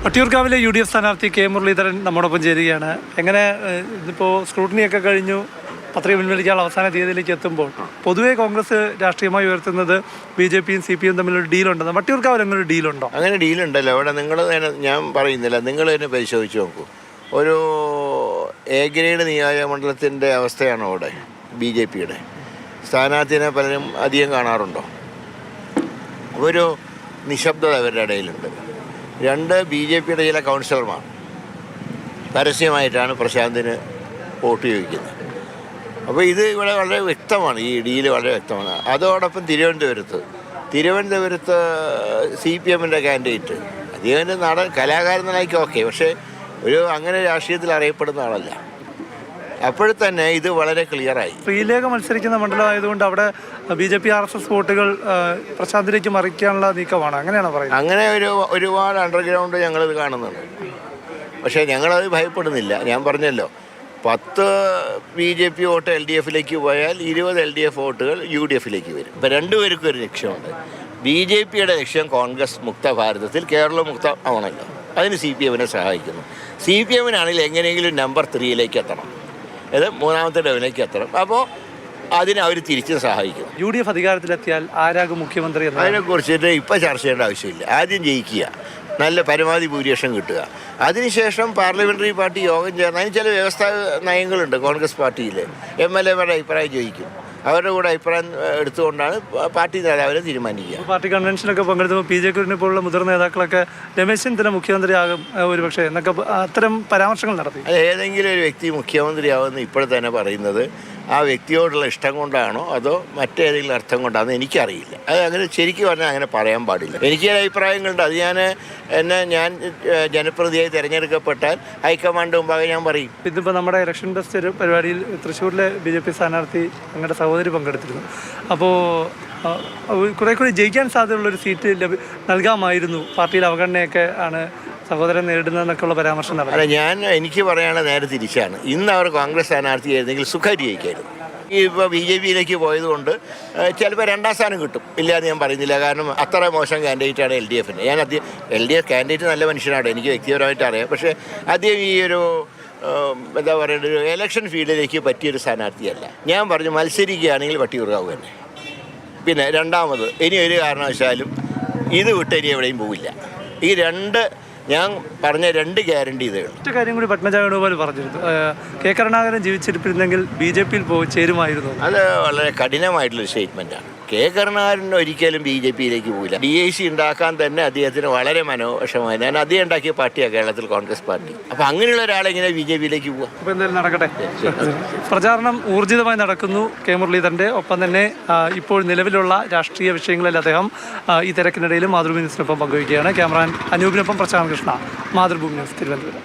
വട്ടിയൂർക്കാവിലെ UDF സ്ഥാനാർത്ഥി K Muraleedharan നമ്മോടൊപ്പം ചേരുകയാണ്. എങ്ങനെ ഇതിപ്പോൾ സ്ക്രൂട്ടിനിയൊക്കെ കഴിഞ്ഞു, പത്രിക പിൻവലിക്കാനുള്ള അവസാന തീയതിയിലേക്ക് എത്തുമ്പോൾ പൊതുവേ കോൺഗ്രസ് രാഷ്ട്രീയമായി ഉയർത്തുന്നത് BJPയും CPM തമ്മിലൊരു ഡീലുണ്ടെന്ന്. വട്ടിയൂർക്കാവിൽ അങ്ങനെ ഒരു ഡീലുണ്ടോ? അങ്ങനെ ഡീലുണ്ടല്ലോ അവിടെ. നിങ്ങൾ തന്നെ, ഞാൻ പറയുന്നില്ല, നിങ്ങൾ തന്നെ പരിശോധിച്ച് നോക്കൂ. ഒരു A ഗ്രേഡ് നിയോജകമണ്ഡലത്തിൻ്റെ അവസ്ഥയാണ് അവിടെ. BJPയുടെ സ്ഥാനാർത്ഥിനെ പലരും അധികം കാണാറുണ്ടോ? ഒരു നിശബ്ദത അവരുടെ ഇടയിലുണ്ട്. 2 BJPയുടെ ചില കൗൺസിലർമാർ പരസ്യമായിട്ടാണ് പ്രശാന്തിന് വോട്ട് ചോദിക്കുന്നത്. അപ്പോൾ ഇത് ഇവിടെ വളരെ വ്യക്തമാണ്, ഈ ഡീല് വളരെ വ്യക്തമാണ്. അതോടൊപ്പം തിരുവനന്തപുരത്ത് CPMൻ്റെ കാൻഡിഡേറ്റ്, അദ്ദേഹത്തിൻ്റെ കലാകാരനായിക്ക് ഓക്കെ, പക്ഷേ ഒരു അങ്ങനെ രാഷ്ട്രീയത്തിൽ അറിയപ്പെടുന്ന ആളല്ല. അപ്പോഴത്തന്നെ ഇത് വളരെ ക്ലിയറായി. ശ്രീലേഖ മത്സരിക്കുന്ന മണ്ഡലമായതുകൊണ്ട് അവിടെ BJP RSS വോട്ടുകൾ പ്രശാന്തിലേക്ക് മറിക്കാനുള്ള നീക്കമാണ്, അങ്ങനെയാണോ പറയുന്നത്? അങ്ങനെ ഒരുപാട് അണ്ടർഗ്രൗണ്ട് ഞങ്ങളിത് കാണുന്നുണ്ട്. പക്ഷേ ഞങ്ങളത് ഭയപ്പെടുന്നില്ല. ഞാൻ പറഞ്ഞല്ലോ, 10 BJP വോട്ട് LDFിലേക്ക് പോയാൽ 20 LDF വോട്ടുകൾ UDFിലേക്ക് വരും. ഇപ്പോൾ രണ്ടുപേർക്കും ഒരു ലക്ഷ്യമുണ്ട്. BJPയുടെ ലക്ഷ്യം കോൺഗ്രസ് മുക്ത ഭാരതത്തിൽ കേരളം മുക്ത ആവണമല്ലോ. അതിന് CPMനെ സഹായിക്കുന്നു. CPMനാണെങ്കിൽ എങ്ങനെയെങ്കിലും നമ്പർ 3യിലേക്ക് എത്തണം, അത് 3ാമത്തെ ലെവലിലേക്ക് എത്തണം. അപ്പോൾ അതിന് അവർ തിരിച്ച് സഹായിക്കുന്നു. UDF അധികാരത്തിലെത്തിയാൽ ആരാകും മുഖ്യമന്ത്രി? അതിനെക്കുറിച്ചിട്ട് ഇപ്പോൾ ചർച്ച ചെയ്യേണ്ട ആവശ്യമില്ല. ആദ്യം ജയിക്കുക, നല്ല പരമാവധി ഭൂരിപക്ഷം കിട്ടുക. അതിനുശേഷം പാർലമെൻ്ററി പാർട്ടി യോഗം ചേർന്ന് അതിന് ചില വ്യവസ്ഥാ നയങ്ങളുണ്ട്. കോൺഗ്രസ് പാർട്ടിയിൽ MLAമാരുടെ അഭിപ്രായം ചോദിക്കും. അവരുടെ കൂടെ അഭിപ്രായം എടുത്തുകൊണ്ടാണ് പാർട്ടി നേതാവിനെ തീരുമാനിക്കുക. പാർട്ടി കൺവെൻഷനൊക്കെ പങ്കെടുത്തപ്പോൾ PJ കുര്യനെ പോലുള്ള മുതിർന്ന നേതാക്കളൊക്കെ രമേശ് ചെന്നിത്തല മുഖ്യമന്ത്രിയാകും ഒരുപക്ഷെ എന്നൊക്കെ അത്തരം പരാമർശങ്ങൾ നടത്തി. അത് ഏതെങ്കിലും ഒരു വ്യക്തി മുഖ്യമന്ത്രിയാവുമെന്ന് ഇപ്പോൾ തന്നെ പറയുന്നത് ആ വ്യക്തിയോടുള്ള ഇഷ്ടം കൊണ്ടാണോ അതോ മറ്റേതെങ്കിലും അർത്ഥം കൊണ്ടാണെന്ന് എനിക്കറിയില്ല. അത് അങ്ങനെ ശരിക്കും പറഞ്ഞാൽ അങ്ങനെ പറയാൻ പാടില്ല. എനിക്ക് ചില അഭിപ്രായങ്ങളുണ്ട്. അത് ഞാൻ ജനപ്രതിനിധിയായി തിരഞ്ഞെടുക്കപ്പെട്ടാൽ ഹൈക്കമാൻഡ് മുമ്പാകെ ഞാൻ പറയും. ഇതിപ്പോൾ നമ്മുടെ ഇലക്ഷൻ ടെസ്റ്റ് പരിപാടിയിൽ തൃശ്ശൂരിലെ BJP സ്ഥാനാർത്ഥി ഞങ്ങളുടെ സഹോദരി പങ്കെടുത്തിരുന്നു. അപ്പോൾ കുറേ കൂടി ജയിക്കാൻ സാധ്യതയുള്ളൊരു സീറ്റ് നൽകാമായിരുന്നു, പാർട്ടിയിൽ അവഗണനയൊക്കെ ആണ് സഹോദരൻ നേരിടുന്നതെന്നൊക്കെയുള്ള പരാമർശം നടന്നു. അല്ല, എനിക്ക് പറയാനുള്ള നേരെ തിരിച്ചാണ്. ഇന്ന് അവർ കോൺഗ്രസ് സ്ഥാനാർത്ഥി ആയിരുന്നെങ്കിൽ സുഖമായിട്ട് ജയിക്കായിരുന്നു. ഇപ്പോൾ BJPയിലേക്ക് പോയതുകൊണ്ട് ചിലപ്പോൾ 2ാം സ്ഥാനം കിട്ടും, ഇല്ലാന്ന് ഞാൻ പറയുന്നില്ല. കാരണം അത്ര മോശം കാൻഡിഡേറ്റാണ് LDFിൻ്റെ. LDF കാൻഡിഡേറ്റ് നല്ല മനുഷ്യനാണ്, എനിക്ക് വ്യക്തിപരമായിട്ട് അറിയാം. പക്ഷേ അദ്ദേഹം ഈ ഒരു എന്താ പറയുക, ഒരു ഇലക്ഷൻ ഫീൽഡിലേക്ക് പറ്റിയൊരു സ്ഥാനാർത്ഥിയല്ല. ഞാൻ പറഞ്ഞു മത്സരിക്കുകയാണെങ്കിൽ വട്ടിയൂർക്കാവ് തന്നെ. പിന്നെ രണ്ടാമത്, ഇനി ഒരു കാരണവശാലും ഇത് വിട്ട് ഇനി എവിടെയും പോവില്ല. ഈ ഞാൻ പറഞ്ഞ 2 ഗ്യാരണ്ടി ഇതേ ഉള്ളൂ. ഒറ്റ കാര്യം കൂടി പത്മജ വേണുഗോപാൽ പറഞ്ഞിരുന്നു, കെ കരുണാകരൻ ജീവിച്ചിരിപ്പിരുന്നെങ്കിൽ BJPയിൽ ചേരുമായിരുന്നു. അത് വളരെ കഠിനമായിട്ടുള്ളൊരു സ്റ്റേറ്റ്മെൻറ്റാണ്. കെ കരുണാകരൻ ഒരിക്കലും BJPയിലേക്ക് പോയില്ല. DIC ഉണ്ടാക്കാൻ തന്നെ അദ്ദേഹത്തിന് വളരെ മനോവശമായി. ഞാൻ അദ്ദേഹം ഉണ്ടാക്കിയ പാർട്ടിയാണ് കേരളത്തിൽ കോൺഗ്രസ് പാർട്ടി. അപ്പോൾ അങ്ങനെയുള്ള ഒരാളെ ഇങ്ങനെ BJPയിലേക്ക് പോവുക? അപ്പോൾ എന്തായാലും നടക്കട്ടെ. പ്രചാരണം ഊർജിതമായി നടക്കുന്നു കെ മുരളീധരൻ്റെ. ഒപ്പം തന്നെ ഇപ്പോൾ നിലവിലുള്ള രാഷ്ട്രീയ വിഷയങ്ങളിൽ അദ്ദേഹം ഈ തിരക്കിനിടയിലും മാതൃഭൂമി ന്യൂസിനൊപ്പം പങ്കുവയ്ക്കുകയാണ്. ക്യാമറാൻ അനൂപിനൊപ്പം പ്രശാന്ത് കൃഷ്ണ, മാതൃഭൂമി ന്യൂസ്, തിരുവനന്തപുരം.